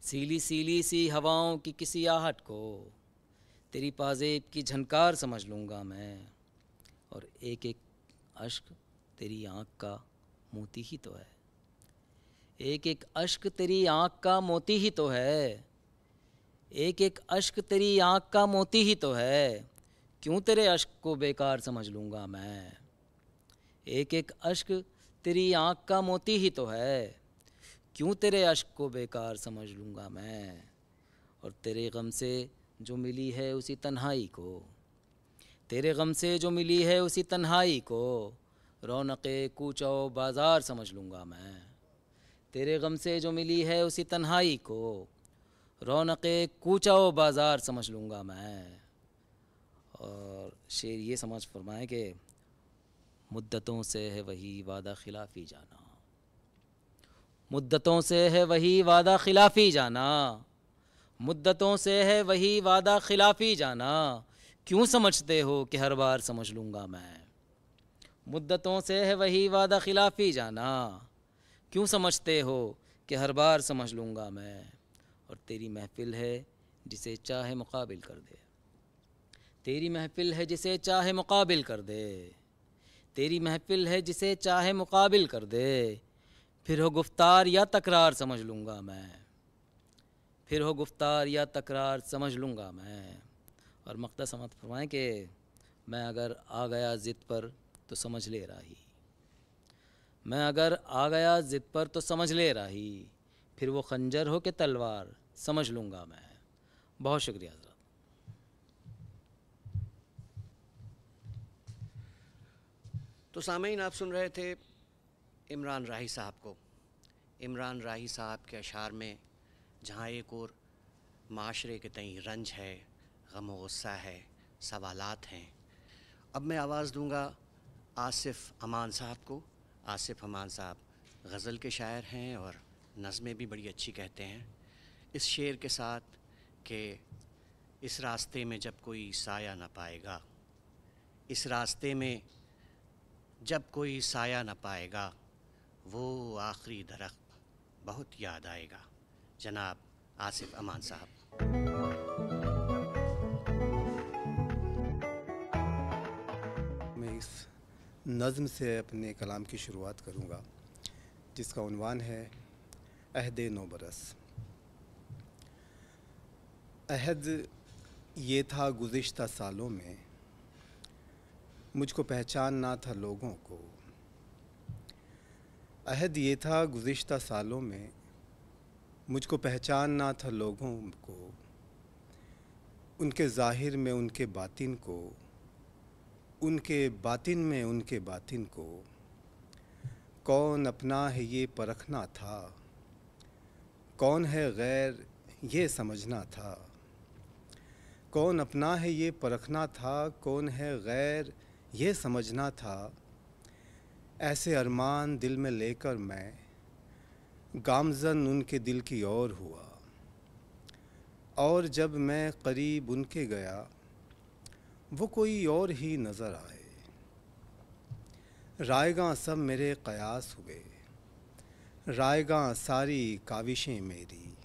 Speaker 3: सीली सीली सी हवाओं की किसी आहट को, तेरी पाज़ेब की झनकार समझ लूँगा मैं। और एक एक अश्क तेरी आँख का मोती ही तो है, एक एक अश्क तेरी आँख का मोती ही तो है, एक एक अश्क तेरी आँख का मोती ही तो है। क्यों तेरे अश्क को बेकार समझ लूँगा मैं, एक एक अश्क तेरी आँख का मोती ही तो है। क्यों तेरे अश्क को बेकार समझ लूँगा मैं। और तेरे गम से जो मिली है उसी तन्हाई को, तेरे गम से जो मिली है उसी तन्हाई को, रौनक़े कूचो बाज़ार समझ लूँगा मैं। तेरे गम से जो मिली है उसी तन्हाई को, रौनक़े कूचो बाज़ार समझ लूँगा मैं। और शेर ये समझ फरमाए कि मुद्दतों से है वही वादा खिलाफ़ी जाना, मुद्दतों से है वही वादा खिलाफ़ी जाना, मुद्दतों से है वही वादा खिलाफ़ी जाना। क्यों समझते हो कि हर बार समझ लूँगा मैं, मुद्दतों से है वही वादा खिलाफ़ी जाना। क्यों समझते हो कि हर बार समझ लूँगा मैं। और तेरी महफ़िल है जिसे चाहे मुकाबिल कर दे, तेरी महफ़िल है जिसे चाहे मुकाबिल कर दे, तेरी महफ़िल है जिसे चाहे मुकाबिल कर दे। फिर हो गुफ्तार या तकरार समझ लूँगा मैं, फिर हो गुफ्तार या तकरार समझ लूँगा मैं। और मक़ता समत फरमाएँ कि मैं अगर आ गया ज़िद पर तो समझ ले राही, मैं अगर आ गया ज़िद पर तो समझ ले राही, फिर वो खंजर हो के तलवार समझ लूँगा मैं। बहुत शुक्रिया हज़रत।
Speaker 1: तो सामीन, आप सुन रहे थे इमरान राही साहब को। इमरान राही साहब के अशार में जहाँ एक और माशरे के तई रंज है, गम व गुस्सा है, सवालात हैं, अब मैं आवाज़ दूंगा आसिफ़ अमान साहब को। आसिफ़ अमान साहब गज़ल के शायर हैं और नज़में भी बड़ी अच्छी कहते हैं। इस शेर के साथ कि इस रास्ते में जब कोई साया न पाएगा, इस रास्ते में जब कोई साया न पाएगा, वो आखिरी दरख्त बहुत याद आएगा। जनाब आसिफ़ अमान साहब।
Speaker 4: मैं इस नज़्म से अपने कलाम की शुरुआत करूँगा जिसका उन्वान है अहद नौ बरस। अहद ये था गुज़िश्ता सालों में, मुझको पहचानना था लोगों को। अहद ये था गुज़िश्ता सालों में, मुझको पहचानना था लोगों को। उनके ज़ाहिर में उनके बातिन को, उनके बातिन में उनके बातिन को। कौन अपना है ये परखना था, कौन है गैर ये समझना था। कौन अपना है ये परखना था, कौन है गैर ये समझना था। ऐसे अरमान दिल में लेकर मैं गामज़न उनके दिल की ओर हुआ, और जब मैं करीब उनके गया वो कोई और ही नज़र आए। रायगां सब मेरे क़यास हुए, रायगां सारी काविशें मेरी।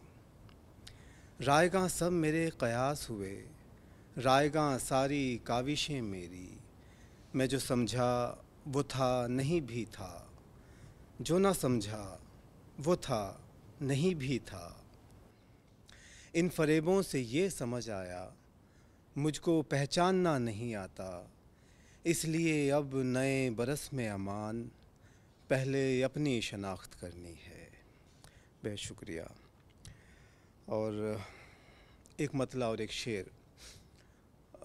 Speaker 4: रायगां सब मेरे क़यास हुए, रायगां सारी काविशें मेरी। मैं जो समझा वो था नहीं भी था, जो ना समझा वो था नहीं भी था। इन फ़रेबों से ये समझ आया, मुझको पहचानना नहीं आता, इसलिए अब नए बरस में अमान, पहले अपनी शनाख्त करनी है। बेहद शुक्रिया। और एक मतला और एक शेर।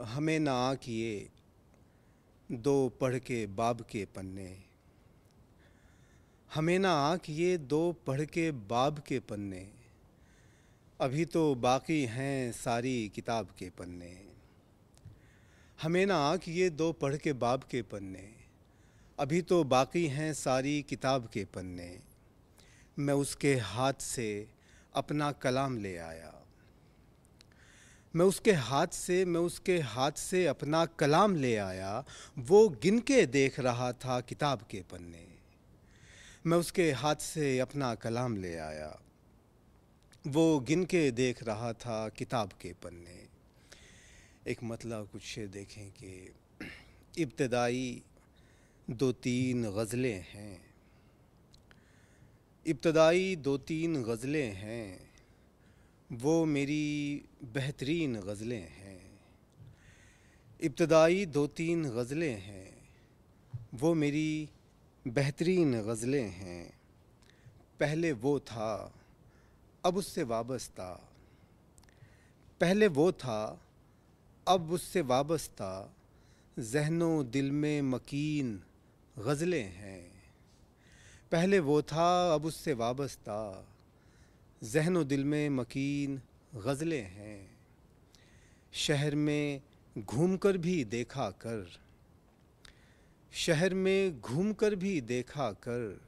Speaker 4: हमें ना किए दो पढ़ के बाब के पन्ने, हमें ना किए दो पढ़ के बाब के पन्ने, अभी तो बाकी हैं सारी किताब के पन्ने। हमें ना किए दो पढ़ के बाब के पन्ने, अभी तो बाकी हैं सारी किताब के पन्ने। मैं उसके हाथ से अपना कलाम ले आया, मैं उसके हाथ से अपना कलाम ले आया। वो गिन के देख रहा था किताब के पन्ने। मैं उसके हाथ से अपना कलाम ले आया, वो गिन के देख रहा था किताब के पन्ने। एक मतलब कुछ शेर देखें कि इब्तदाई दो तीन गज़लें हैं, इब्तदाई दो तीन गज़लें हैं, वो मेरी बेहतरीन गज़लें हैं। इब्तदाई दो तीन गज़लें हैं, वो मेरी बेहतरीन गज़लें हैं। पहले वो था अब उससे वाबस्ता, पहले वो था अब उससे वाबस्ता, ज़हनो दिल में मकीन गज़लें हैं। पहले वो था अब उससे वाबस्ता, ज़हनो दिल में मकीन गज़लें हैं। शहर में घूम कर भी देखा कर, शहर में घूम कर भी देखा कर,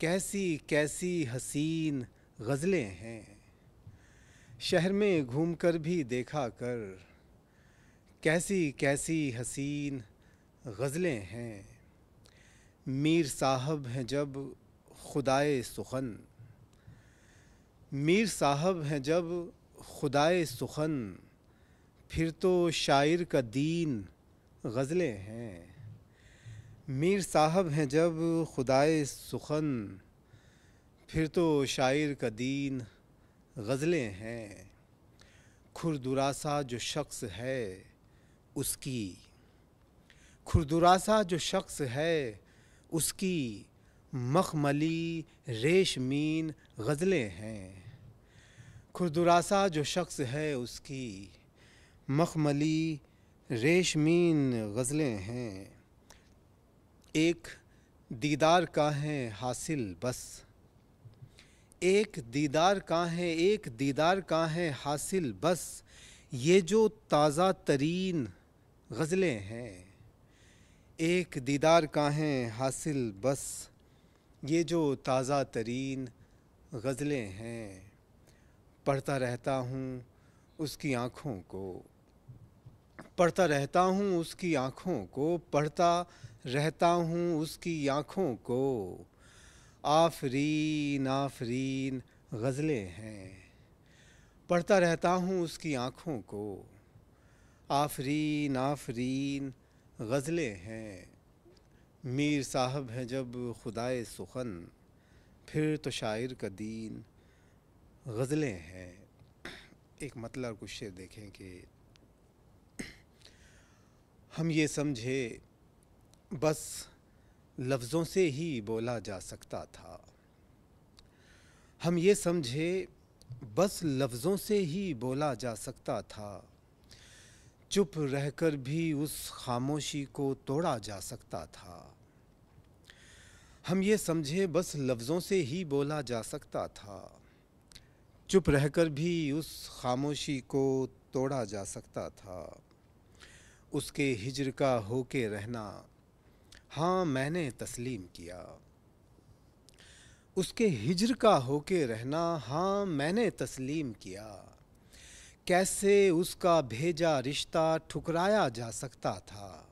Speaker 4: कैसी कैसी हसीन गज़लें हैं। शहर में घूम कर भी देखा कर, कैसी कैसी हसीन गज़लें हैं। मीर साहब हैं जब खुदाए सुखन, मीर साहब हैं जब खुदाए सुखन, फिर तो शायर का दीन गज़लें हैं। मीर साहब हैं जब खुदाए सुखन, फिर तो शायर का दीन गज़लें हैं। खुरदुरासा जो शख्स है उसकी, खुरदुरासा जो शख्स है उसकी, मखमली रेशमीन गज़लें हैं। खुरदुरासा जो शख्स है उसकी, मखमली रेशमीन गज़लें हैं। एक दीदार का है हासिल बस, एक दीदार का है, एक दीदार का है हासिल बस, ये जो ताज़ा तरीन गज़लें हैं। एक दीदार का है हासिल बस, ये जो ताज़ा तरीन गज़लें हैं। पढ़ता रहता हूँ उसकी आँखों को, पढ़ता रहता हूँ उसकी आँखों को, पढ़ता रहता हूँ उसकी आँखों को, आफरीन आफरीन गज़लें हैं। पढ़ता रहता हूँ उसकी आँखों को, आफरीन आफरीन गज़लें हैं। मीर साहब हैं जब खुदाए सुखन, फिर तो शायर का दीन गज़लें हैं। एक मतलब कुछ शेर देखें कि हम ये समझे बस लफ्ज़ों से ही बोला जा सकता था, हम ये समझे बस लफ्ज़ों से ही बोला जा सकता था, चुप रहकर भी उस खामोशी को तोड़ा जा सकता था। हम ये समझे बस लफ्ज़ों से ही बोला जा सकता था, चुप रहकर भी उस खामोशी को तोड़ा जा सकता था। उसके हिज्र का होके रहना हाँ मैंने तस्लीम किया, उसके हिज्र का होके रहना हाँ मैंने तस्लीम किया। कैसे उसका भेजा रिश्ता ठुकराया जा सकता था,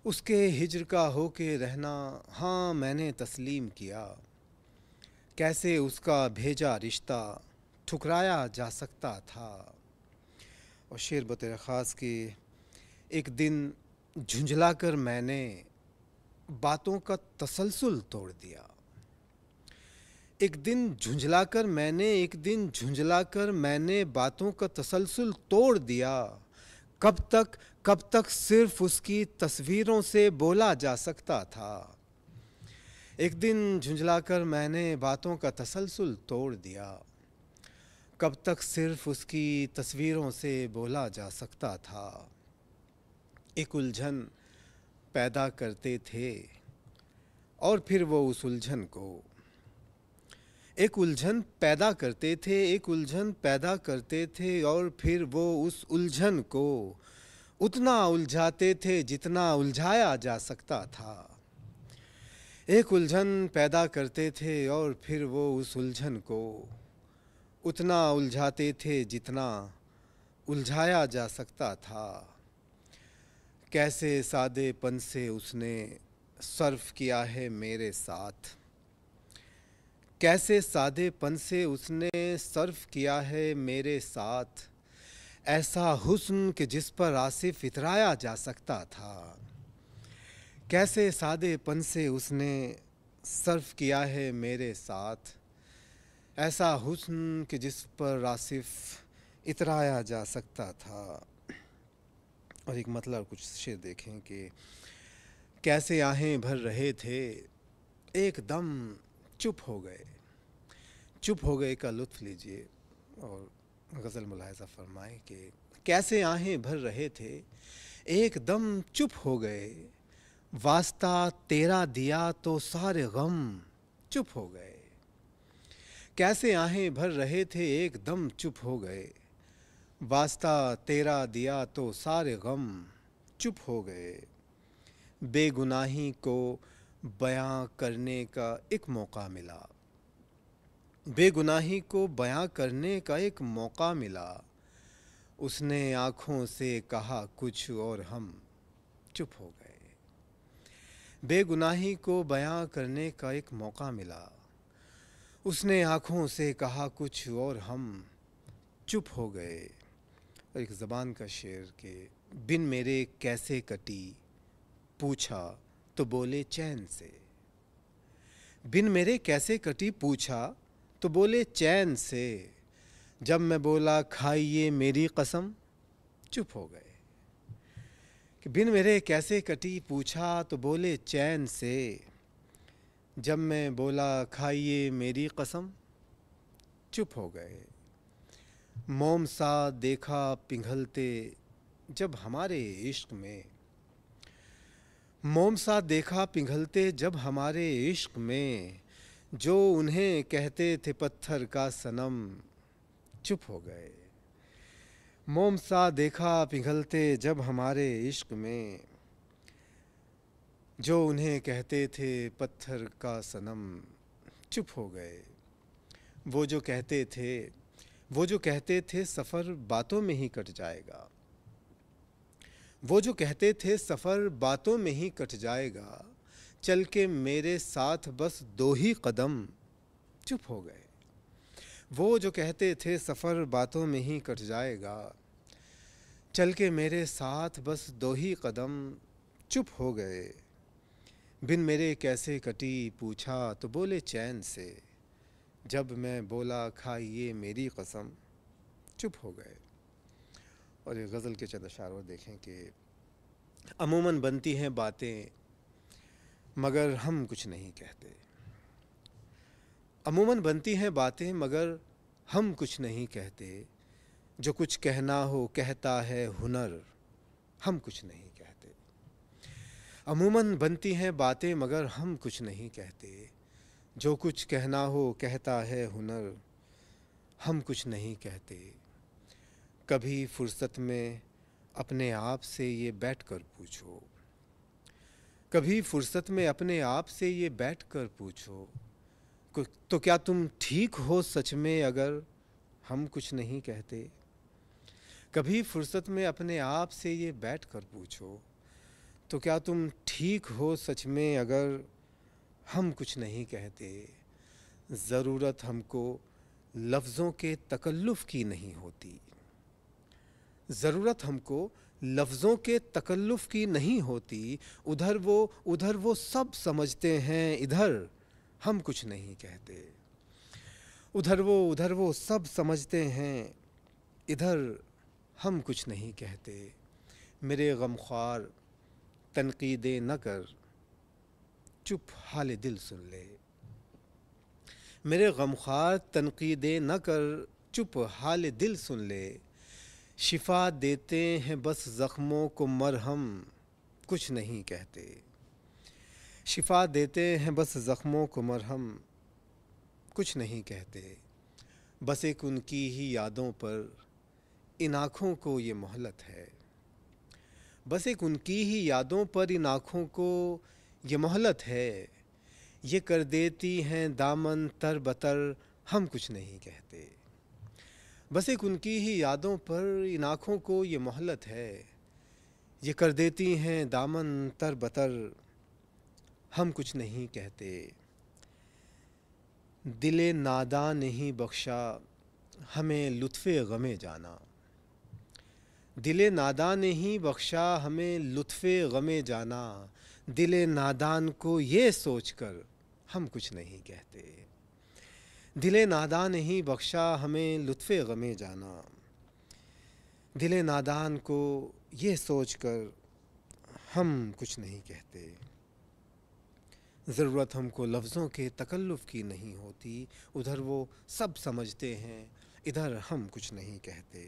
Speaker 4: उसके हिज्र का होके रहना हाँ मैंने तस्लीम किया। कैसे उसका भेजा रिश्ता ठुकराया जा सकता था। और शेर बतौर ख़ास कि एक दिन झुंझलाकर मैंने बातों का तसलसल तोड़ दिया, एक दिन झुंझलाकर मैंने बातों का तसलसल तोड़ दिया। कब तक सिर्फ उसकी तस्वीरों से बोला जा सकता था। एक दिन झुंझलाकर मैंने बातों का तसलसल तोड़ दिया। कब तक सिर्फ उसकी तस्वीरों से बोला जा सकता था। एक उलझन पैदा करते थे और फिर वो उस उलझन को और फिर वो उस उलझन को उतना उलझाते थे जितना उलझाया जा सकता था। एक उलझन पैदा करते थे और फिर वो उस उलझन को उतना उलझाते थे जितना उलझाया जा सकता था। कैसे सादेपन से उसने सर्फ किया है मेरे साथ। कैसे सादेपन से उसने सर्फ किया है मेरे साथ। ऐसा हुस्न कि जिस पर आसिफ इतराया जा सकता था। कैसे सादेपन से उसने सर्फ किया है मेरे साथ। ऐसा हुस्न कि जिस पर आसिफ इतराया जा सकता था। और एक मतलब कुछ शेर देखें कि कैसे आहें भर रहे थे एकदम चुप हो गए का लुत्फ़ लीजिए और गज़ल मुलाहिज़ा फरमाएं कि कैसे आहें भर रहे थे एकदम चुप हो गए। वास्ता तेरा दिया तो सारे गम चुप हो गए। कैसे आहें भर रहे थे एकदम चुप हो गए। वास्ता तेरा दिया तो सारे गम चुप हो गए। बेगुनाही को बयां करने का एक मौका मिला। बेगुनाही को बयां करने का एक मौका मिला। उसने आँखों से कहा कुछ और हम चुप हो गए। बेगुनाही को बयां करने का एक मौका मिला। उसने आँखों से कहा कुछ और हम चुप हो गए। और एक ज़बान का शेर के बिन मेरे कैसे कटी पूछा तो बोले चैन से। बिन मेरे कैसे कटी पूछा तो बोले चैन से। जब मैं बोला खाइए मेरी कसम चुप हो गए। कि बिन मेरे कैसे कटी पूछा तो बोले चैन से। जब मैं बोला खाइए मेरी कसम चुप हो गए। मोम सा देखा पिघलते जब हमारे इश्क में। मोम सा देखा पिघलते जब हमारे इश्क में। जो उन्हें कहते थे पत्थर का सनम चुप हो गए। मोम सा देखा पिघलते जब हमारे इश्क में। जो उन्हें कहते थे पत्थर का सनम चुप हो गए। वो जो कहते थे सफ़र बातों में ही कट जाएगा। वो जो कहते थे सफ़र बातों में ही कट जाएगा। चल के मेरे साथ बस 2 ही कदम चुप हो गए। वो जो कहते थे सफ़र बातों में ही कट जाएगा। चल के मेरे साथ बस 2 ही कदम चुप हो गए। बिन मेरे कैसे कटी पूछा तो बोले चैन से। जब मैं बोला खाइए मेरी कसम चुप हो गए। और ये गज़ल के चंद अशार और देखें कि अमूमन बनती हैं बातें मगर हम कुछ नहीं कहते। अमूमन बनती हैं बातें मगर हम कुछ नहीं कहते। जो कुछ कहना हो कहता है हुनर हम कुछ नहीं कहते। अमूमन बनती हैं बातें मगर हम कुछ नहीं कहते। जो कुछ कहना हो कहता है हुनर हम कुछ नहीं कहते। कभी फुर्सत में अपने आप से ये बैठकर पूछो। कभी फुर्सत में अपने आप से ये बैठकर पूछो तो क्या तुम ठीक हो सच में अगर हम कुछ नहीं कहते। कभी फुर्सत में अपने आप से ये बैठकर पूछो तो क्या तुम ठीक हो सच में अगर हम कुछ नहीं कहते। ज़रूरत हमको लफ्ज़ों के तकल्लुफ़ की नहीं होती। ज़रूरत हमको लफ्ज़ों के तकल्लुफ़ की नहीं होती। उधर वो सब समझते हैं इधर हम कुछ नहीं कहते। उधर वो सब समझते हैं, इधर हम कुछ नहीं कहते। मेरे गमख्वार तनकीदें न कर, चुप हाल दिल सुन ले। मेरे गमख्वार तनकीदें न कर, चुप हाल दिल सुन ले। शिफा देते हैं बस ज़ख्मों को मरहम, कुछ नहीं कहते। शिफा देते हैं बस ज़ख्मों को मरहम, कुछ नहीं कहते। बस एक उनकी ही यादों पर इन आँखों को ये मोहलत है। बस एक उनकी ही यादों पर इन आँखों को ये मोहलत है। ये कर देती हैं दामन तर बतर, हम कुछ नहीं कहते। बस एक उनकी ही यादों पर इन आँखों को ये मोहलत है। ये कर देती हैं दामन तर बतर, हम कुछ नहीं कहते। दिले नादां नहीं बख्शा हमें लुत्फ़े गमे जाना। दिले नादां ने ही बख्शा हमें लुत्फ़े गमे जाना। दिले नादान को ये सोचकर हम कुछ नहीं कहते। दिले नादान ने ही बख्शा हमें लुत्फ़े गमे जाना। दिले नादान को ये सोचकर हम कुछ नहीं कहते। ज़रूरत हमको लफ्ज़ों के तकल्लुफ़ की नहीं होती, उधर वो सब समझते हैं, इधर हम कुछ नहीं कहते।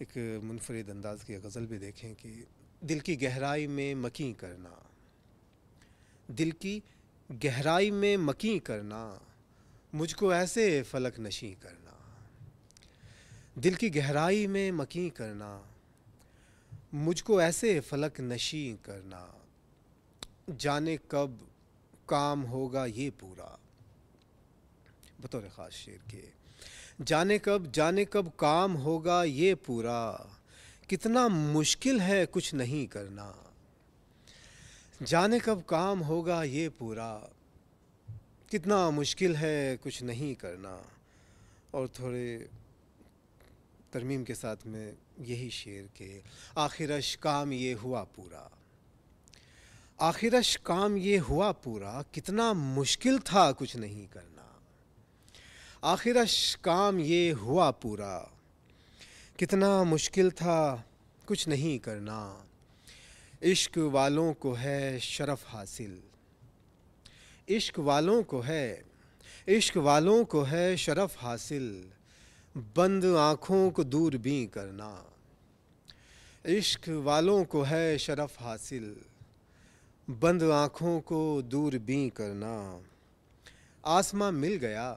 Speaker 4: एक मुनफरिद अंदाज़ की गज़ल भी देखें कि दिल की गहराई में मकी करना, दिल की गहराई में मकी करना, मुझको ऐसे फ़लक नशी करना। दिल की गहराई में मकी करना, मुझको ऐसे फ़लक नशी करना। जाने कब काम होगा ये पूरा, बतौर ख़ास शेर के। जाने कब काम होगा ये पूरा, कितना मुश्किल है कुछ नहीं करना। जाने कब काम होगा ये पूरा, कितना मुश्किल है कुछ नहीं करना। और थोड़े तरमीम के साथ में यही शेर के, आखिरश काम ये हुआ पूरा, आखिरश काम ये हुआ पूरा, कितना मुश्किल था कुछ नहीं करना। आखिरश काम ये हुआ पूरा, कितना मुश्किल था कुछ नहीं करना। इश्क वालों को है शरफ़ हासिल, इश्क वालों को है, इश्क वालों को है शरफ़ हासिल, बंद आँखों को दूरबीं करना। इश्क वालों को है शरफ़ हासिल, बंद आँखों को दूरबीं करना। आसमां मिल गया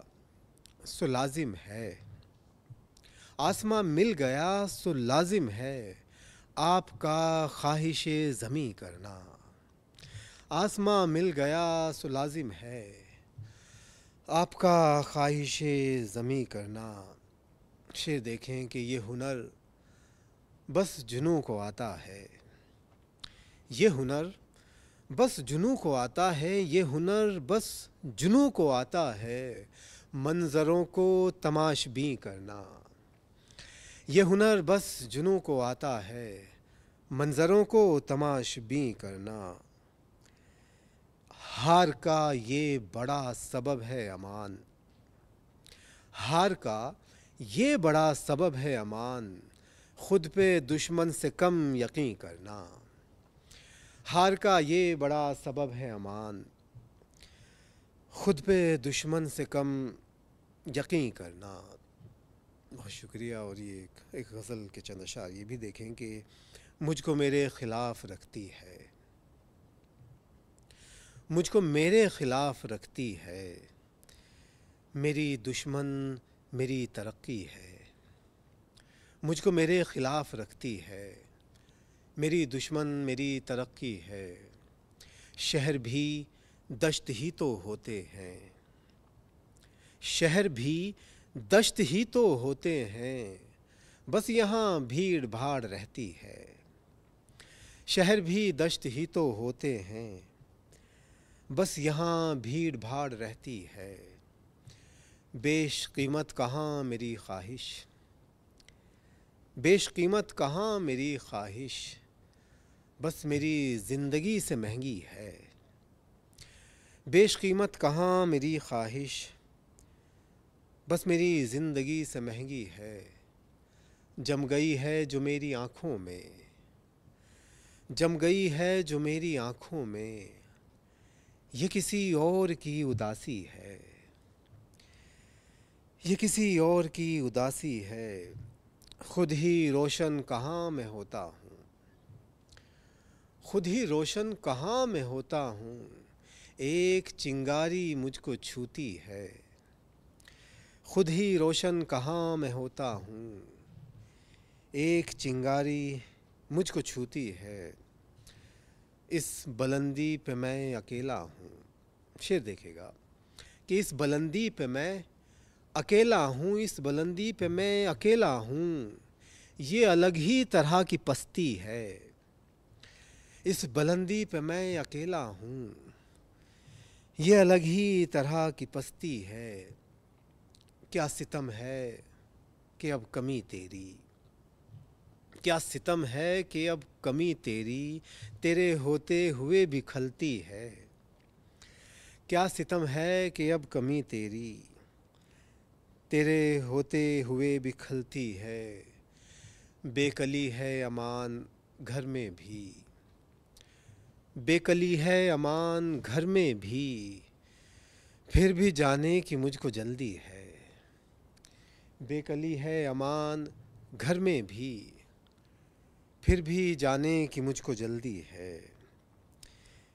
Speaker 4: सो लाजिम है, आसमां मिल गया सो लाजिम है, आपका ख्वाहिशे ज़मीं करना। आसमां मिल गया सो लाजिम है, आपका ख्वाहिशे ज़मीं करना। शेर देखें कि ये हुनर बस जुनून को आता है, ये हुनर बस जुनून को आता है, ये हुनर बस जुनून को आता है, मंज़रों को तमाशबीं करना। ये हुनर बस जुनून को आता है, मंज़रों को तमाशबीं करना। हार का ये बड़ा सबब है अमान, हार का ये बड़ा सबब है अमान, खुद पे दुश्मन से कम यकीन करना। हार का ये बड़ा सबब है अमान, खुद पे दुश्मन से कम यकीन करना। बहुत शुक्रिया। और ये एक गज़ल के चंद अशार ये भी देखें कि मुझको मेरे ख़िलाफ़ रखती है, मुझको मेरे ख़िलाफ़ रखती है, मेरी दुश्मन मेरी तरक्की है। मुझको मेरे ख़िलाफ़ रखती है, मेरी दुश्मन मेरी तरक्की है। शहर भी दश्त ही तो होते हैं, शहर भी दश्त ही तो होते हैं, बस यहाँ भीड़ भाड़ रहती है। शहर भी दश्त ही तो होते हैं, बस यहाँ भीड़ भाड़ रहती है। बेश कीमत कहाँ मेरी ख्वाहिश, बेश कीमत कहाँ मेरी ख्वाहिश, बस मेरी ज़िंदगी से महंगी है। बेश कीमत कहाँ मेरी ख्वाहिश, बस मेरी ज़िंदगी से महंगी है, जम गई है जो मेरी आँखों में, जम गई है जो मेरी आँखों में, ये किसी और की उदासी है, ये किसी और की उदासी है। खुद ही रोशन कहाँ मैं होता हूँ, खुद ही रोशन कहाँ मैं होता हूँ, एक चिंगारी मुझको छूती है। खुद ही रोशन कहाँ मैं होता हूँ, एक चिंगारी मुझको छूती है। इस बुलंदी पे मैं अकेला हूँ। शेर देखिएगा कि इस बुलंदी पे मैं अकेला हूँ, इस बुलंदी पे मैं अकेला हूँ, ये अलग ही तरह की पस्ती है। इस बुलंदी पे मैं अकेला हूँ, ये अलग ही तरह की पस्ती है। क्या सितम है कि अब कमी तेरी, क्या सितम है कि अब कमी तेरी, तेरे होते हुए भी खलती है। क्या सितम है कि अब कमी तेरी, तेरे होते हुए भी खलती है। बेकली है अमान घर में भी, बेकली है अमान घर में भी, फिर भी जाने की मुझको जल्दी है। बेकली है अमान घर में भी, फिर भी जाने की मुझको जल्दी है।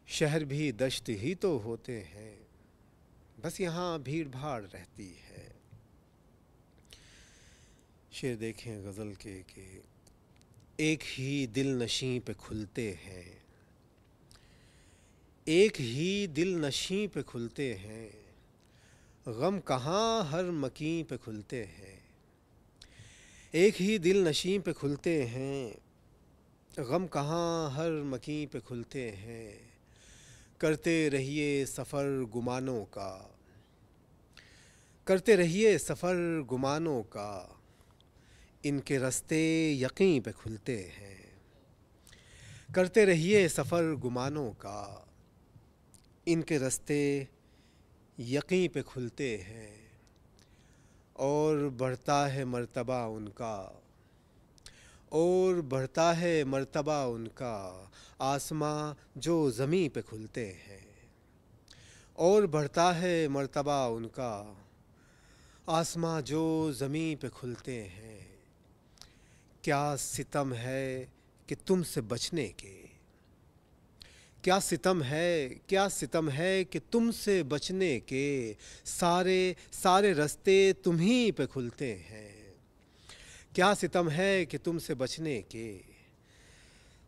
Speaker 4: शहर भी दश्त ही तो होते हैं, बस यहाँ भीड़ भाड़ रहती है। शेर देखें गज़ल के कि एक ही दिल नशीं पे खुलते हैं, एक ही दिल नशीं पे खुलते हैं, गम कहाँ हर मकीं पे खुलते हैं। एक ही दिल नशीं पे खुलते हैं, गम कहाँ हर मकीं पे खुलते हैं। करते रहिए सफ़र गुमानों का, करते रहिए सफ़र गुमानों का, इनके रास्ते यकीन पे खुलते हैं। करते रहिए सफ़र गुमानों का, इनके रास्ते यकीन पे खुलते हैं। और बढ़ता है मर्तबा उनका, और बढ़ता है मर्तबा उनका, आसमां जो ज़मीं पे खुलते हैं। और बढ़ता है मर्तबा उनका, आसमां जो ज़मीं पे खुलते हैं। क्या सितम है कि तुमसे बचने के, क्या सितम है, क्या सितम है कि तुमसे बचने के, सारे सारे रास्ते तुम्हीं पे खुलते हैं। क्या सितम है कि तुमसे बचने के,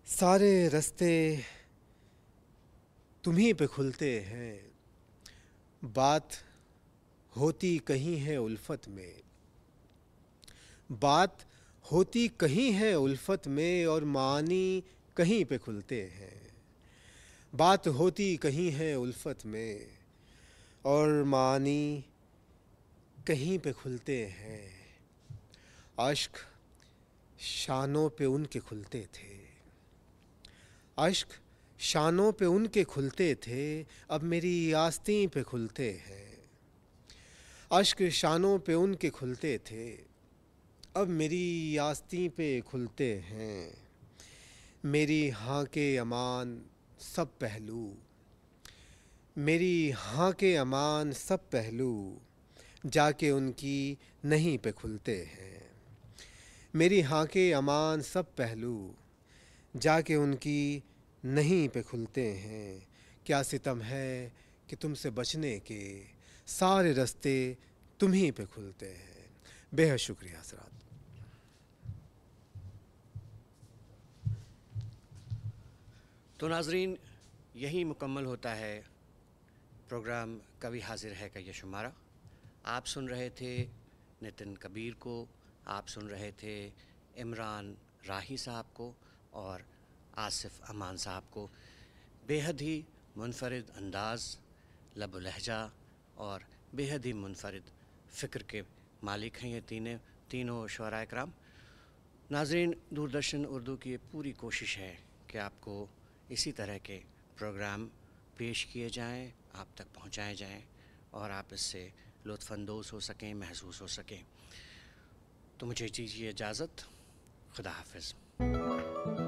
Speaker 4: सारे रास्ते तुम्हीं पे खुलते हैं। बात होती कहीं है उल्फत में, बात होती कहीं है उल्फत में, और मानी कहीं पे खुलते हैं। बात होती कहीं है उल्फत में, और मानी कहीं पे खुलते हैं। अश्क शानों पे उनके खुलते थे, अश्क शानों पे उनके खुलते थे, अब मेरी आस्तीं पे खुलते हैं। अश्क शानों पे उनके खुलते थे, अब मेरी आस्तीं पे खुलते हैं। मेरी हाँ के अमान सब पहलू, मेरी हाँ के अमान सब पहलू, जाके उनकी नहीं पे खुलते हैं। मेरी हाँ के अमान सब पहलू, जाके उनकी नहीं पे खुलते हैं। क्या सितम है कि तुमसे बचने के, सारे रास्ते तुम्हीं पे खुलते हैं। बेहद शुक्रिया हज़रात।
Speaker 1: तो नाजरीन, यही मुकम्मल होता है प्रोग्राम कभी हाजिर है का ये शुमारा। आप सुन रहे थे नितिन कबीर को, आप सुन रहे थे इमरान राही साहब को और आसिफ अमान साहब को। बेहद ही मुनफरिद अंदाज़, लब लहजा और बेहद ही मुनफरिद फ़िक्र के मालिक हैं ये तीनों शुअरा इकराम। नाजरीन, दूरदर्शन उर्दू की पूरी कोशिश है कि आपको इसी तरह के प्रोग्राम पेश किए जाएं, आप तक पहुंचाए जाएं और आप इससे लुत्फ़अंदोज़ हो सकें, महसूस हो सकें। तो मुझे दीजिए इजाज़त। खुदा हाफ़िज़।